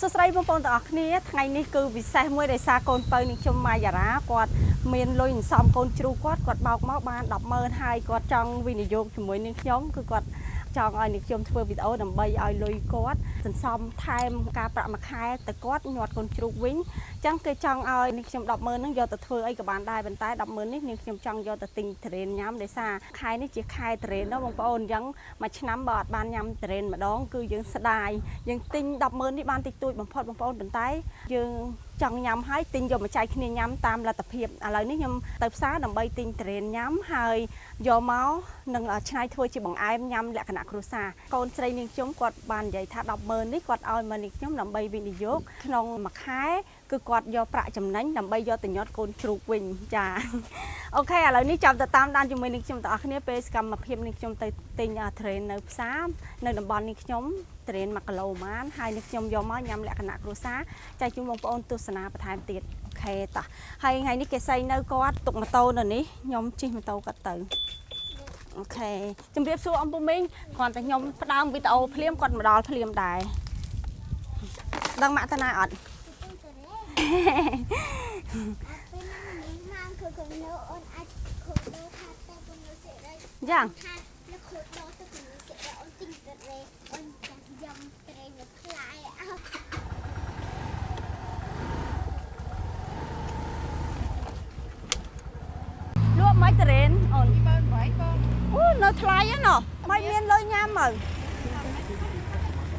សួស្តីបងប្អូនទាំងអស់គ្នាថ្ងៃនេះគឺពិសេសមួយដោយសារកូនពៅនឹងខ្ញុំម៉ាយ៉ារ៉ាគាត់មានលុយសន្សំកូនជ្រូកគាត់បោកមកបាន 100000 ហើយគាត់ចង់វិនិយោគជាមួយនឹងខ្ញុំគឺគាត់ចង់ឲ្យនឹងខ្ញុំធ្វើវីដេអូដើម្បីឲ្យលុយគាត់សន្សំថែមការប្រាក់មួយខែទៅគាត់ញាត់កូនជ្រូកវិញអញ្ចឹងគេចង់ឲ្យនឹងខ្ញុំ 100000 ហ្នឹងយកទៅធ្វើអីក៏បានដែរប៉ុន្តែ 100000 នេះនឹងខ្ញុំចង់យកទៅទិញត្រេនញ៉ាំដោយសារខែនេះជាខែត្រេនណាបងប្អូនអញ្ចឹងមួយឆ្នាំបើអត់បានញ៉ាំត្រេនម្ដងគឺយើងស្ដាយយើងទិញ 100000 នេះបានតិចតួចបំផុតបងប្អូនប៉ុន្តែយើងចង់ញ៉ាំហើយទិញយកមកចែកគ្នាញ៉ាំតាមលទ្ធភាពឥឡូវនេះខ្ញុំទៅផ្សារដើម្បីទិញត្រេនញ៉ាំហើយយកមកនឹងឆ្នៃធ្វើជាបង្អែមញ៉ាំលក្ខណៈគ្រួសារកូនស្រីនាងខ្ញុំគាត់បាននិយាយថា 100000 នេះគាត់ឲ្យមកនាងខ្ញុំដើម្បីវិនិយោគក្នុងមួយខែគឺគាត់យកប្រាក់ចំណេញដើម្បីយកទៅញាត់កូនជ្រូកវិញចាអូខេឥឡូវនេះចាំទៅតាមដានជាមួយនឹងខ្ញុំទាំងអស់គ្នាពេលសកម្មភាពនឹងខ្ញុំទៅទិញត្រេននៅផ្សារនៅតំបន់នេះខ្ញុំត្រេន1គីឡូប៉ុន្មានហើយនេះខ្ញុំយកមកញ៉ាំលក្ខណៈគ្រួសារចែកជូនបងប្អូនទស្សនាបន្ថែមទៀតអូខេតោះហើយថ្ងៃនេះគេសៃនៅគាត់ទុកម៉ូតូនៅនេះខ្ញុំជិះម៉ូតូគាត់ទៅអូខេជំរាបសួរអំពូមីងគ្រាន់តែខ្ញុំផ្ដើមវីដេអូភ្លាមគាត់មកដល់ភ្លាមដែរដឹងម៉ាក់តាណាអត់យ៉ាងលក់មិនត្រេនអូនអូនៅថ្លៃហ្នឹងណមិនមានលុយញ៉ាំមើល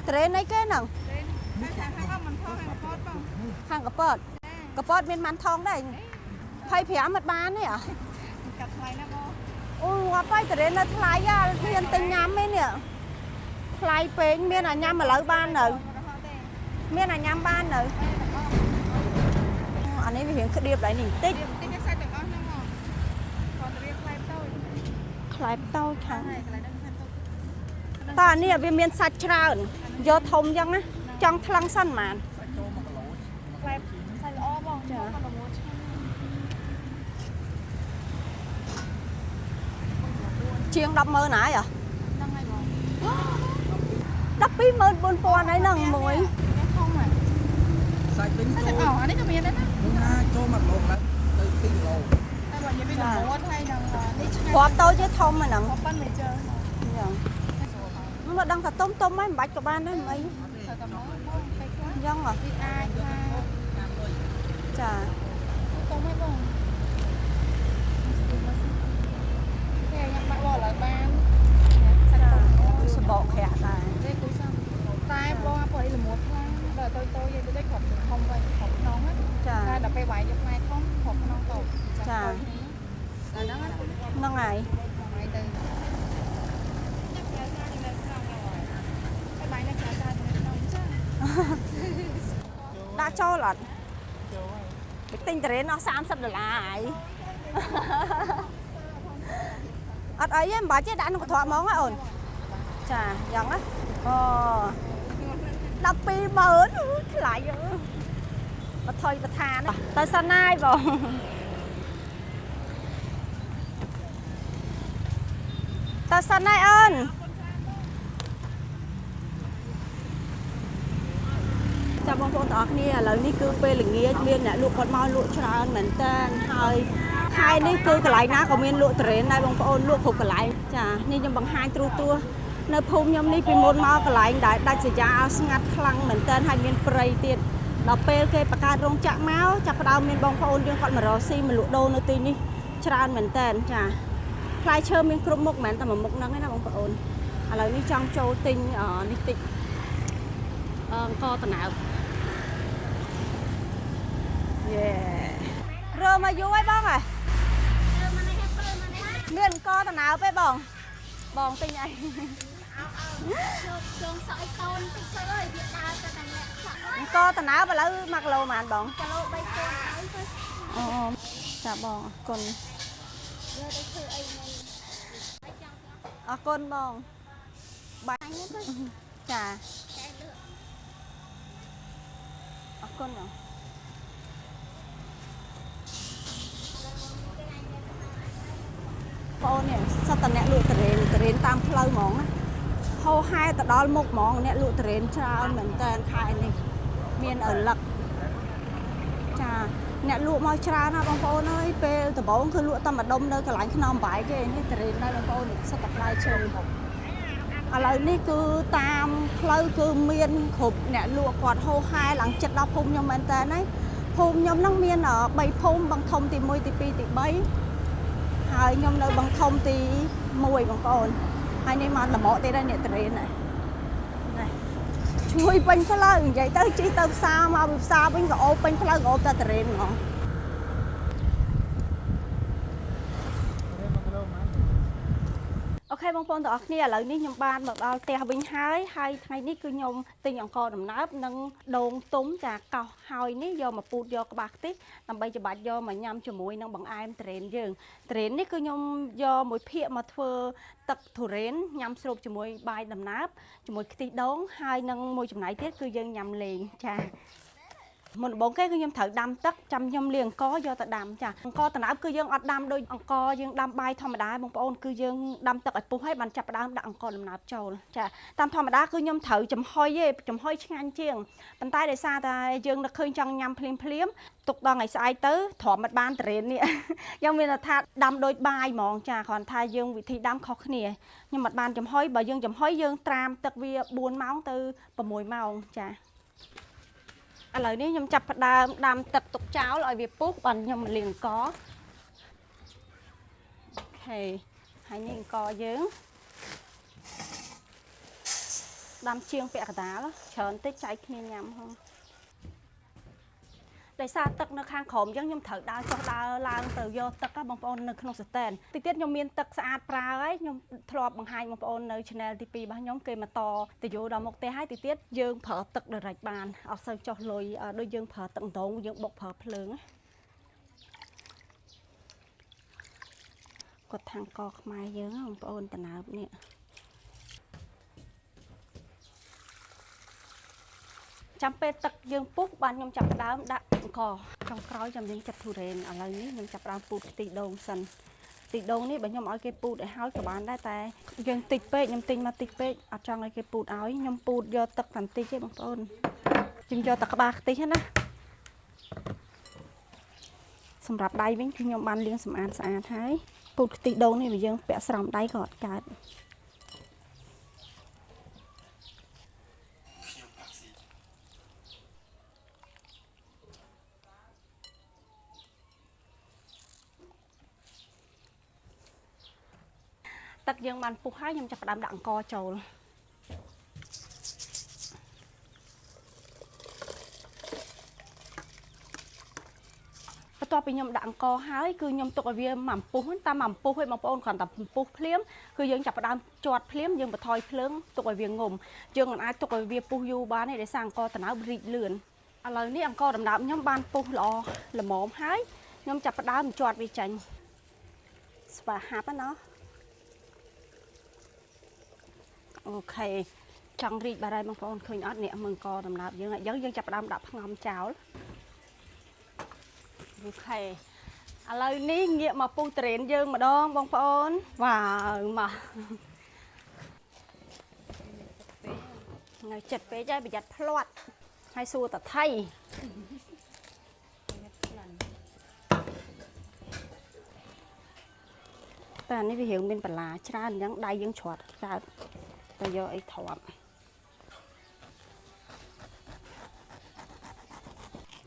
ត្រេនអីគេហ្នឹងខាងកពតមានម៉ាន់ថងដែរ25មិនបានទេកាត់ថ្លៃណាបងអូងាប់ហើយត្រេននៅថ្លៃអាមានទិញញ៉ាំទេនេះថ្លៃពេកមានអាញ៉ាំឥឡូវបាននៅមានអាញ៉ាំបាននៅអានេះវារៀងក្តៀបដែរនេះបន្តិចសាច់ទាំងអស់ហ្នឹងមកគាត់រៀបខ្លែបតូចខាងតើអានេះវាមានសាច់ច្រើនយកធំអញ្ចឹងណាចង់ថ្លឹងសិនហ្មងខ្លែបសាច់ល្អបងចាជាង 100000 ហើយហ្នឹងហើយបង124,000ហើយហ្នឹងមួយធំហើយសាច់វិញចូលអានេះក៏មានដែរណាចូល1គីឡូទៅ2គីឡូតែបើនិយាយពីល្មមហើយនឹងនេះឆ្ងាញ់គ្រាប់តូចទេធំហ្នឹងប៉ុណ្ណេះជើយ៉ាងមកដឹងថាទុំហើយមិនបាច់ក៏បានដែរមិនអីយ៉ាងហ៎វាអាចថាចាទុំហើយបងគេញ៉ាំបាក់វល់ឲ្យបានសបកក្រាក់ដែរទេគូសំតែបងព្រោះអីល្មមខ្លាំងដល់តូចយើងទៅគ្រប់ធំវិញគ្រប់ខ្នងចាតែដល់ពេលវាយយកផ្នែកធំគ្រប់ខ្នងតូចចាហ្នឹងហើយទៅដាក់ចូលអត់ចូលទិញត្រេនអស់$30ហើយអត់អីទេមិនបាច់ទេដាក់ក្នុងកន្ត្រកហ្មងអូនចាយ៉ាងណាអូ120,000ថ្លៃបថុយបឋានទៅសិនណាយបងទៅសិនណាយអូនចាំបងប្អូនទាំងអស់គ្នាឥឡូវនេះគឺពេលល្ងាចមានអ្នកលក់គាត់មកលក់ច្រើនមែនតើហើយខែនេះគឺកន្លែងណាក៏មានលក់ត្រេនដែរបងប្អូនលក់គ្រប់កន្លែងចានេះខ្ញុំបង្ហាញទូនៅភូមិខ្ញុំនេះពីមុនមកកន្លែងដែលដាច់ស្រយាលស្ងាត់ខ្លាំងមែនតើហើយមានព្រៃទៀតដល់ពេលគេបង្កើតរោងចក្រមកចាប់ផ្ដើមមានបងប្អូនយើងគាត់មករកស៊ីមកលក់ដូរនៅទីនេះច្រើនមែនតើចាផ្លែឈើមានគ្រប់មុខមែនតែមួយមុខហ្នឹងឯណាបងប្អូនឥឡូវនេះចង់ចូលទិញនេះតិចអង្គតណៅយេរើមកយូរហើយបងហ៎មានអង្គតណៅទេបងទិញអីជងសក់ឲ្យកូនតិចទៅហើយវាដើរទៅតែអ្នកសក់អង្គតណៅឥឡូវ1គីឡូប៉ុន្មានបងគីឡូ3គីឡូអូចាបងអរគុណយកទៅធ្វើអីអរគុណបងបាញ់ទៅចាអរគុណបងបងនេះសត្វតអ្នកលក់ត្រេនតាមផ្លូវហ្មងណាហោហែទៅដល់មុខហ្មងអ្នកលក់ត្រេនច្រើនមែនតើខែនេះ មានឪឡឹកចាអ្នកលក់មកច្រើនណាបងប្អូនអើយពេលដំបូងគឺលក់តែម្ដុំនៅកន្លែងខ្នងបាយទេនេះតរេនដែរបងប្អូនសិតតែផ្លែឈើឥឡូវនេះគឺតាមផ្លូវគឺមានគ្រប់អ្នកលក់គាត់ហូរហែឡើងចិត្តដល់ភូមិខ្ញុំមែនតើណាភូមិខ្ញុំហ្នឹងមាន3ភូមិបឹងធំទី1ទី2ទី3ហើយខ្ញុំនៅបឹងធំទី1បងប្អូនហើយនេះមកល្មមទៀតដែរអ្នកតរេនណាជួយពេញផ្លូវនិយាយទៅជិះទៅផ្សារមកពីផ្សារវិញក៏អូបពេញផ្លូវក៏អូបតែតរេនហ្មងអូខេបងប្អូនទាំងអស់គ្នាឥឡូវនេះខ្ញុំបានមកដល់ផ្ទះវិញហើយថ្ងៃនេះគឺខ្ញុំទិញអង្ករដំណើបនិងដូងទុំចាកោសហើយនេះយកមកពូតយកក្បាលខ្ទិះដើម្បីច្បាច់យកមកញ៉ាំជាមួយនឹងបង្អែមតរេនយើងតរេននេះគឺខ្ញុំយកមួយភាគមកធ្វើទឹកទុរេនញ៉ាំស្រូបជាមួយបាយដំណើបជាមួយខ្ទិះដូងហើយនឹងមួយចំណែកទៀតគឺយើងញ៉ាំលេងចាមុនដំបូងគេគឺខ្ញុំត្រូវដាំទឹកចាំខ្ញុំលាងអង្ករយកទៅដាំចាអង្ករដំណើបគឺយើងអត់ដាំដូចអង្ករយើងដាំបាយធម្មតាបងប្អូនគឺយើងដាំទឹកឲ្យពុះហើយបានចាប់ផ្ដើមដាក់អង្ករដំណើបចូលចាតាមធម្មតាគឺខ្ញុំត្រូវចំហុយទេចំហុយឆ្ងាញ់ជាងប៉ុន្តែដោយសារតែយើងនឹកឃើញចង់ញ៉ាំភ្លាមទុកដល់ថ្ងៃស្អែកទៅទ្រាំមិនបានតរេននេះយើងមានថាដាំដូចបាយហ្មងចាគ្រាន់ថាយើងវិធីដាំខុសគ្នាខ្ញុំមិនបានចំហុយបើយើងចំហុយយើងត្រាំទឹកវា4ម៉ោងទៅ6ម៉ោងចាឥឡូវនេះខ្ញុំចាប់ផ្ដើមដាំទឹកទុកចោលឲ្យវាពុះបានខ្ញុំលាងអង្ករអូខេហើយនេះអង្ករយើងដាំជាងពាក់កណ្ដាលច្រើនតិចចែកគ្នាញ៉ាំហ្នឹងដោយសារទឹកនៅខាងក្រោមអញ្ចឹងខ្ញុំត្រូវដើរចុះដើរឡើងទៅយកទឹកបងប្អូននៅក្នុងស្តែនតិចទៀតខ្ញុំមានទឹកស្អាតប្រើហើយខ្ញុំធ្លាប់បង្ហាញបងប្អូននៅ channel ទី2របស់ខ្ញុំគេមកតទៅយកដល់មុខផ្ទះហើយតិចទៀតយើងប្រើទឹក direct បានអត់សូវចុះលុយដូចយើងប្រើទឹកដងយើងបុកប្រើភ្លើងគាត់ថាងកខ្មែរយើងបងប្អូនតំណើបនេះចាំពេលទឹកយើងពុះបានខ្ញុំចាប់ផ្ដើមដាក់អង្ករចុងក្រោយចាំយើងចាត់ទុរេនឥឡូវនេះខ្ញុំចាប់ផ្ដើមពូតខ្ទិះដូងសិនខ្ទិះដូងនេះបើខ្ញុំឲ្យគេពូតឲ្យហើយក៏បានដែរតែយើងតិចពេកខ្ញុំទិញមកតិចពេកអត់ចង់ឲ្យគេពូតឲ្យខ្ញុំពូតយកទឹកបន្តិចទេបងប្អូនខ្ញុំយកតែក្បាលខ្ទិះណាសម្រាប់ដៃវិញគឺខ្ញុំបានលាងសម្អាតស្អាតហើយពូតខ្ទិះដូងនេះបើយើងពាក់ស្រោមដៃក៏អត់កើតទឹកយើងបានពុះហើយខ្ញុំចាប់ផ្ដើមដាក់អង្ករចូលបន្ទាប់ពីខ្ញុំដាក់អង្ករហើយគឺខ្ញុំទុកឲ្យវាមកពុះតាមមកពុះឲ្យបងប្អូនគ្រាន់តែពុះភ្លាមគឺយើងចាប់ផ្ដើមជាត់ភ្លាមយើងបន្ថយភ្លើងទុកឲ្យវាងុំយើងមិនអាចទុកឲ្យវាពុះយូរបានទេដោយសារអង្ករដំណើបរីកលឿនឥឡូវនេះអង្ករដំណើបខ្ញុំបានពុះល្អល្មមហើយខ្ញុំចាប់ផ្ដើមជាត់វាចេញស្វាហាប់ណាអូខេចង់រីកបារហើយបងប្អូនឃើញអត់នេះមើលអង្ករដំណើបយើងយើងចាប់ផ្ដើមដាក់ផ្ងំចោលអូខេឥឡូវនេះងាកមកពុះតរេនយើងម្ដងបងប្អូនវ៉ាវមកថ្ងៃចិត្តពេកហើយប្រយ័ត្នផ្លាត់ហើយសួរតថៃតែនេះវារៀងមានបន្លាច្រើនអញ្ចឹងដៃយើងច្រាត់កើតទៅយកអីទ្រាំ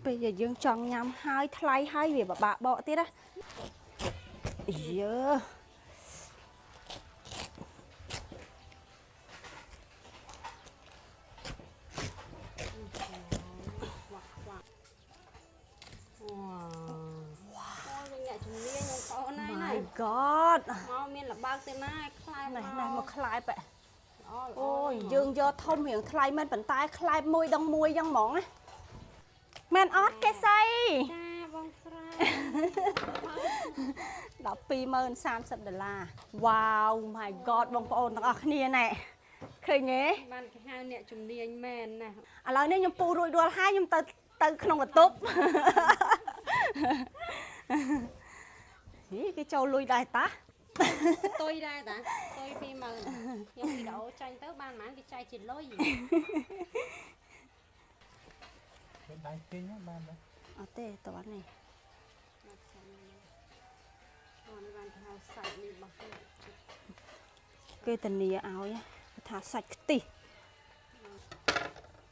ពេលយើងចង់ញ៉ាំហើយថ្លៃហើយវាពិបាកបកទៀតណាយើMy God មកមានលបើកទេណាខ្លែបនេះមកខ្លែបអូយយើងយកធំរៀងថ្លៃមែនប៉ុន្តែខ្លែបមួយដងមួយយ៉ាងហ្មងណាមែនអត់គេសៃចាបងស្រី$120,030 Wow my God បងប្អូនទាំងអស់គ្នាណែឃើញទេបានគេហៅអ្នកជំនាញមែនណាឥឡូវនេះខ្ញុំពូរួចរាល់ហើយខ្ញុំទៅក្នុងបន្ទប់គេចូលលុយដែរតាតុយដែរតាតុយ20000ខ្ញុំវីដេអូចាញ់ទៅបានប៉ុន្មានគេចែកជាលុយ đai kinh á ban đó អត់ទេតោះនេះ អូនេះបានថាសាច់នេះរបស់គេ គេធានាឲ្យថាសាច់ខ្ទិះ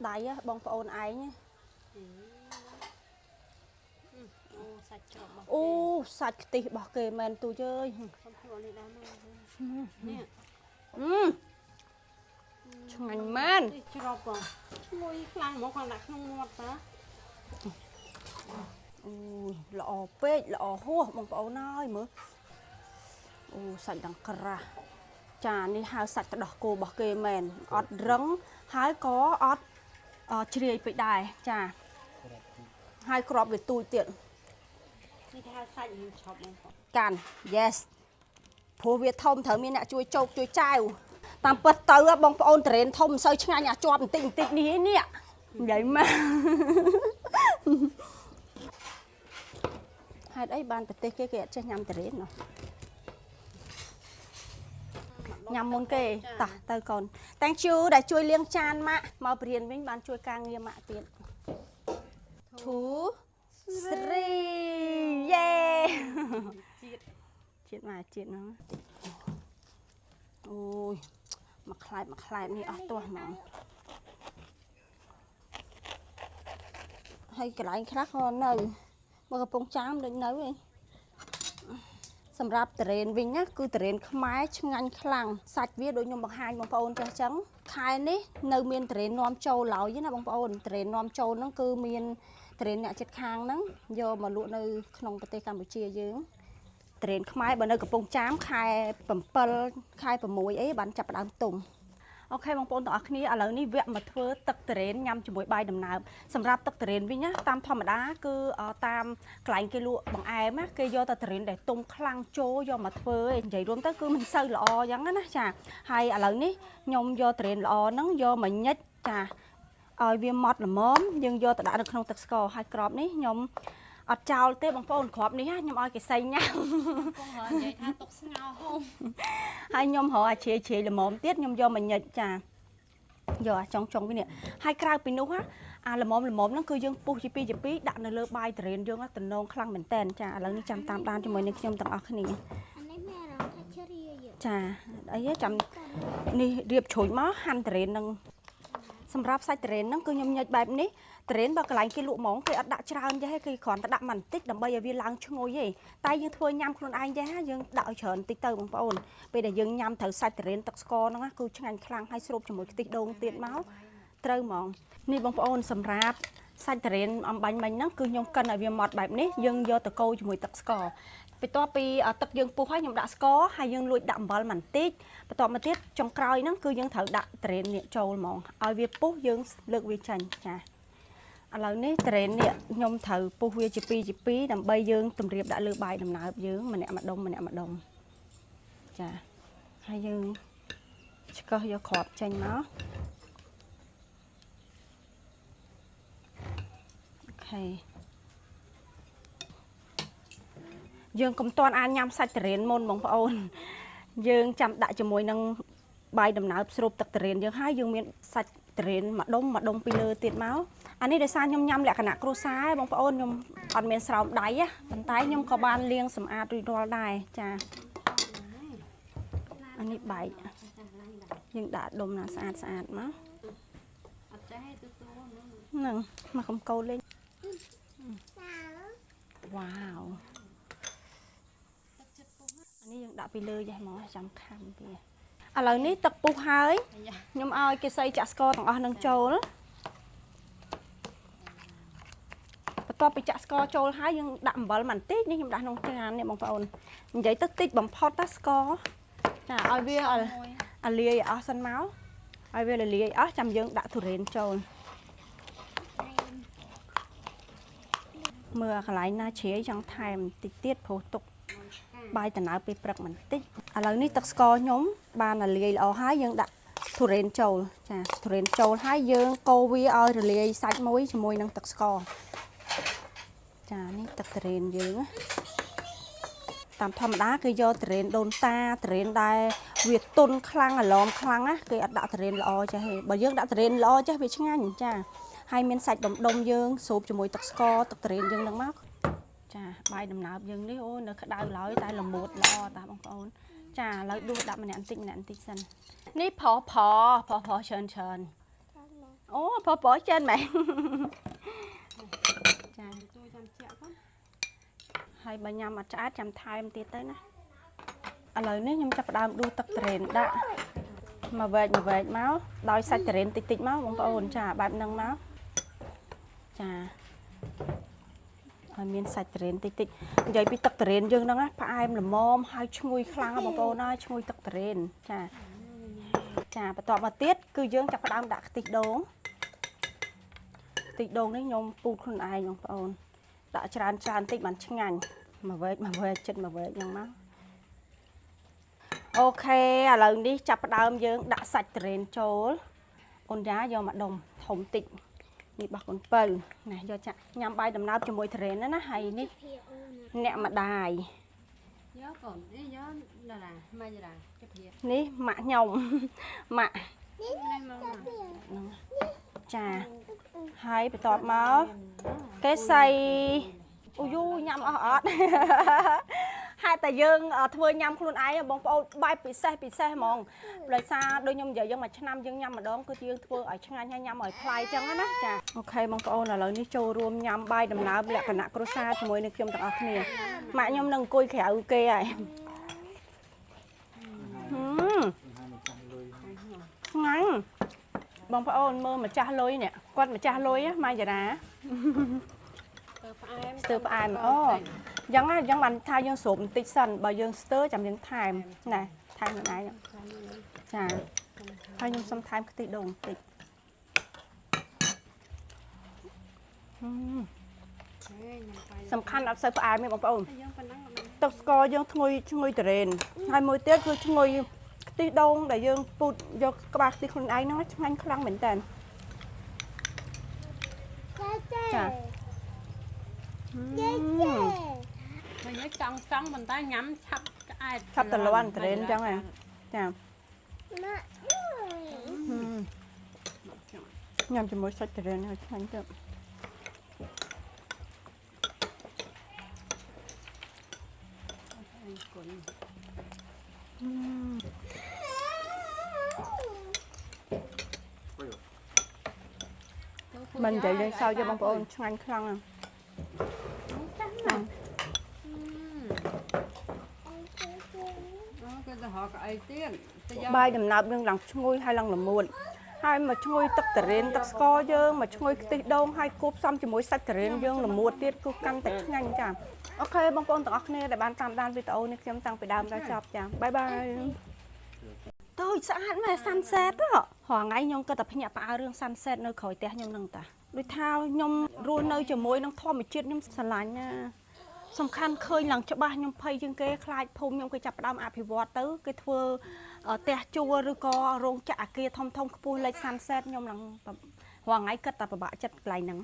ដៃបងប្អូនឯង អូសាច់ច្រប់របស់ អូសាច់ខ្ទិះរបស់គេមែនទូចអើយ ខ្ញុំខ្លួននេះដែរមកនេះ ឆ្ងាញ់មែន ច្រប់បងមួយខ្លាំងមកគាត់ដាក់ក្នុងមាត់តា អូល្អពេកល្អហួសបងប្អូនអើយមើលអូសាច់ដង្ក្រាស់ចានេះហៅសាច់ទឹកដោះគោរបស់គេមែនអត់រឹងហើយក៏អត់ជ្រាយពេកដែរចាហើយក្របវាទូចទៀត នេះថាសាច់នឹងឆប់បងប្អូន កាន់ yes ព្រោះវាធំត្រូវមានអ្នកជួយចោកជួយចៅតាមពិតទៅបងប្អូនតរេនធំមិនសូវឆ្ងាញ់អាជាប់បន្តិចបន្តិចនេះនេះនិយាយមកហេតុអីបានប្រទេសគេអត់ចេះញ៉ាំតរេនណោះញ៉ាំមុនគេតោះទៅកូន Thank you ដែលជួយលាងចានម៉ាក់មកបរៀនវិញបានជួយការងារម៉ាក់ទៀត 2 3 យេជាតិមកជាតិហ្នឹងអូយមកខ្លែបនេះអស់ទាស់ហ្មងហើយកន្លែងខ្លះក៏នៅមកកំពង់ចាមដូចនៅឯងសម្រាប់តរេនវិញណាគឺតរេនខ្មែរឆ្ងាញ់ខ្លាំងសាច់វាដូចខ្ញុំបង្ហាញបងប្អូនចាស់ចឹងខែនេះនៅមានតរេននាំចូលឡើយណាបងប្អូនតរេននាំចូលហ្នឹងគឺមានតរេនអ្នកជិតខាងហ្នឹងយកមកលក់នៅក្នុងប្រទេសកម្ពុជាយើងតរេនខ្មែរបើនៅកំពង់ចាមខែ7ខែ6អីបានចាប់ផ្ដើមទុំអូខេបងប្អូនទាំងអស់គ្នាឥឡូវនេះវគ្គមកធ្វើទឹកតរេនញ៉ាំជាមួយបាយដំណើបសម្រាប់ទឹកតរេនវិញណាតាមធម្មតាគឺតាមកន្លែងគេលក់បង្អែមណាគេយកតែតរេនដែលទុំខ្លាំងចូលយកមកធ្វើឯងនិយាយរួមទៅគឺមិនសូវល្អអញ្ចឹងណាចាហើយឥឡូវនេះខ្ញុំយកតរេនល្អហ្នឹងយកមកញិចចាឲ្យវាម៉ត់ល្មមយើងយកទៅដាក់នៅក្នុងទឹកស្ករហើយក្របនេះខ្ញុំអត់ចោលទេបងប្អូនក្របនេះខ្ញុំឲ្យគេសែងញ៉ាំ កុំនិយាយថាទុកស្ងោហូម ហើយខ្ញុំរកអាជ្រាយល្មមទៀតខ្ញុំយកមកញិចចាយកអាចុងវិញនេះហើយក្រៅពីនោះអាល្មមហ្នឹងគឺយើងពុះជាពីដាក់នៅលើបាយតរេនយើងតំណងខ្លាំងមែនតែនចាឥឡូវនេះចាំតាមដានជាមួយនឹងខ្ញុំទាំងអស់គ្នា អានេះមានអារម្មណ៍ថាជ្រាយ ចាអីចាំនេះរៀបជ្រួញមកហាន់តរេននឹងសម្រាប់សាច់តរេនហ្នឹងគឺខ្ញុំញិចបែបនេះតរេនបើកន្លែងគេលក់ហ្មងគេអត់ដាក់ច្រើនទេគេគ្រាន់តែដាក់បន្តិចដើម្បីឲ្យវាឡើងឈ្ងុយទេតែយើងធ្វើញ៉ាំខ្លួនឯងទេយើងដាក់ឲ្យច្រើនបន្តិចទៅបងប្អូនពេលដែលយើងញ៉ាំត្រូវសាច់តរេនទឹកស្ករហ្នឹងគឺឆ្ងាញ់ខ្លាំងហើយស្រូបជាមួយខ្ទិះដូងទៀតមកត្រូវហ្មងនេះបងប្អូនសម្រាប់សាច់តរេនអំបាញ់មិញហ្នឹងគឺខ្ញុំកិនឲ្យវាម៉ត់បែបនេះយើងយកទៅកូរជាមួយទឹកស្ករបន្ទាប់ពីទឹកយើងពុះហើយខ្ញុំដាក់ស្ករហើយយើងលួចដាក់អំបិលបន្តិចបន្ទាប់មកទៀតចុងក្រោយហ្នឹងគឺយើងត្រូវដាក់តរេននេះចូលហ្មងឲ្យវាពុះយើងលើកវាចេញចាឥឡូវនេះតរេននេះខ្ញុំត្រូវពុះវាជា2ដើម្បីយើងតម្រៀបដាក់លើបាយដំណើបយើងម្នាក់ម្ដុំចាហើយយើងឆ្កឹះយកគ្រាប់ចេញមកអូខេយើងកុំតាន់អាចញ៉ាំសាច់តរេនមុនបងប្អូនយើងចាំដាក់ជាមួយនឹងបាយដំណើបស្រូបទឹកតរេនយើងហើយយើងមានសាច់តរេនម្ដុំពីលើទៀតមកអានេះដោយសារខ្ញុំញ៉ាំលក្ខណៈគ្រួសារឯងបងប្អូនខ្ញុំអត់មានស្រោមដៃណាប៉ុន្តែខ្ញុំក៏បានលាងសម្អាតរួចរាល់ដែរចាអានេះបែកយើងដាក់ដុំណាស្អាតមក អត់ចេះទៅទូ ហ្នឹងមកកំកូរលេងវ៉ាវអានេះយើងដាក់ពីលើចេះមកចាំខាំវាឥឡូវនេះទឹកពុះហើយខ្ញុំឲ្យគេសីចាក់ស្ករទាំងអស់នឹងចូលបន្ទាប់ពីចាក់ស្ករចូលហើយយើងដាក់អំបិលបន្តិចនេះខ្ញុំដាក់ក្នុងចាននេះបងប្អូននិយាយទៅតិចបំផុតណាស្ករចាឲ្យវាអាលាយអស់សិនមកឲ្យវាលាយអស់ចាំយើងដាក់ទុរេនចូលមើលកន្លែងណាជ្រាយចង់ថែមបន្តិចទៀតព្រោះទុកបាយដំណើបពេលព្រឹកបន្តិចឥឡូវនេះទឹកស្ករខ្ញុំបានលាយល្អហើយយើងដាក់ទុរេនចូលចាទុរេនចូលហើយយើងកូរវាឲ្យរលាយសាច់មួយជាមួយនឹងទឹកស្ករចានេះទឹកទុរេនយើងតាមធម្មតាគេយកទុរេនដូនតាទុរេនដែលវាទុនខ្លាំងអាឡមខ្លាំងណាគេអត់ដាក់ទុរេនល្អចេះទេបើយើងដាក់ទុរេនល្អចេះវាឆ្ងាញ់ចា ហើយមានសាច់ដុំយើងស៊ូបជាមួយទឹកស្ករទឹកត្រេនយើងនឹងមកចាបាយដំណើបយើងនេះអូនៅក្តៅឡើយតែល្មួតល្អតាបងប្អូនចាឥឡូវដួសដាក់ម្នាក់បន្តិចសិននេះផច្រើនអូផច្រើនមែនចាជួយចាំជាក់ផង ហើយបើញ៉ាំអត់ឆ្អែតចាំថែមទៀតទៅណាឥឡូវនេះខ្ញុំចាប់ផ្ដើមដួសទឹកត្រេនដាក់មកវែកមកដោយសាច់ត្រេនតិចមកបងប្អូនចាបែបហ្នឹងមកចាហើយមានសាច់ត្រេនតិចនិយាយពីទឹកត្រេនយើងហ្នឹងណាផ្អែមល្មមហើយឈ្ងុយខ្លាំងបងប្អូនហើយឈ្ងុយទឹកត្រេនចាបន្ទាប់មកទៀតគឺយើងចាប់ផ្ដើមដាក់ខ្ទិះដូងនេះខ្ញុំពូតខ្លួនឯងបងប្អូនដាក់ច្រើនបន្តិចបានឆ្ងាញ់មកវែកចិត្តមកវែកហ្នឹងមកអូខេឥឡូវនេះចាប់ផ្ដើមយើងដាក់សាច់ត្រេនចូលអូនយ៉ាយកមកដុំធំតិចនេះបោះកូនពៅណាយកចាក់ញ៉ាំបាយដំណើបជាមួយត្រេនណាហើយនេះអ្នកម្ដាយ យកកូននេះយកឡាឡាម៉ាយឡាជិះភាព នេះម៉ាក់ខ្ញុំម៉ាក់ នេះមក ហ្នឹងចាហើយបន្ទាប់មកគេใส่ អូយូញ៉ាំអស់អត់ ហេតុតែយើងធ្វើញ៉ាំខ្លួនឯងបងប្អូនបែបពិសេសហ្មងដោយសារដូចខ្ញុំនិយាយយើងមួយឆ្នាំយើងញ៉ាំម្ដងគឺយើងធ្វើឲ្យឆ្ងាញ់ហើយញ៉ាំឲ្យថ្លៃចឹងណាចាអូខេបងប្អូនឥឡូវនេះចូលរួមញ៉ាំបាយដំណើបលក្ខណៈគ្រួសារជាមួយនឹងខ្ញុំទាំងអស់គ្នាម៉ាក់ខ្ញុំនឹងអង្គុយក្រៅគេហើយឆ្ងាញ់បងប្អូនមើលម្ចាស់លុយនេះគាត់ម្ចាស់លុយម៉ាយ៉ារ៉ា ស្ទើផ្អែមអូយ៉ាងណាយ៉ាងបានថាយើងស្រូបបន្តិចសិនបើយើងស្ទើចាំយើងថែមណាថែមខ្លួនឯងចាហើយខ្ញុំសុំថែមខ្ទិះដូងបន្តិចសំខាន់អត់សូវផ្អែមទេបងប្អូនទឹកស្ករយើងឈ្ងុយត្រេនហើយមួយទៀតគឺឈ្ងុយខ្ទិះដូងដែលយើងពូតយកក្បាលខ្ទិះខ្លួនឯងហ្នឹងឆ្ងាញ់ខ្លាំងមែនតើចា ហើយយកចង់ប៉ុន្តែញ៉ាំឆាប់ក្អែត ឆាប់តលាន់ត្រេនអញ្ចឹងហ៎ចាញ៉ាំជាមួយសាច់ត្រេនហើយឆ្ងាញ់ទៅមិននិយាយលេងសើចទេបងប្អូនឆ្ងាញ់ខ្លាំងណាស់ គេទៅហកអីទៀតទៅយក បាយដំណើបយើងឡើងឈ្ងុយហើយឡើងល្មួតហើយមកឈ្ងុយទឹកត្រេនទឹកស្ករយើងមកឈ្ងុយខ្ទិះដូងហើយគូបផ្សំជាមួយសាច់ត្រេនយើងល្មួតទៀតគឺកាន់តែឆ្ងាញ់ចាអូខេបងប្អូនទាំងអស់គ្នាដែលបានតាមដានវីដេអូនេះខ្ញុំតាំងពីដើមដល់ចប់ចាបាយបាយតូចស្អាតមែន sunset ហ៎រាល់ថ្ងៃខ្ញុំក៏តែភ្ញាក់ផ្អើលរឿង sunset នៅក្រោយផ្ទះខ្ញុំហ្នឹងតាដូចថាខ្ញុំរស់នៅជាមួយនឹងធម្មជាតិខ្ញុំស្រឡាញ់ណាសំខាន់ឃើញឡើងច្បាស់ខ្ញុំភ័យជាងគេខ្លាចភូមិខ្ញុំគេចាប់ផ្ដើមអភិវឌ្ឍទៅគេធ្វើផ្ទះជួលឬក៏រោងចក្រអគារធំខ្ពស់លេខ sunset ខ្ញុំឡើងរាល់ថ្ងៃគិតតែពិបាកចិត្តកន្លែងហ្នឹង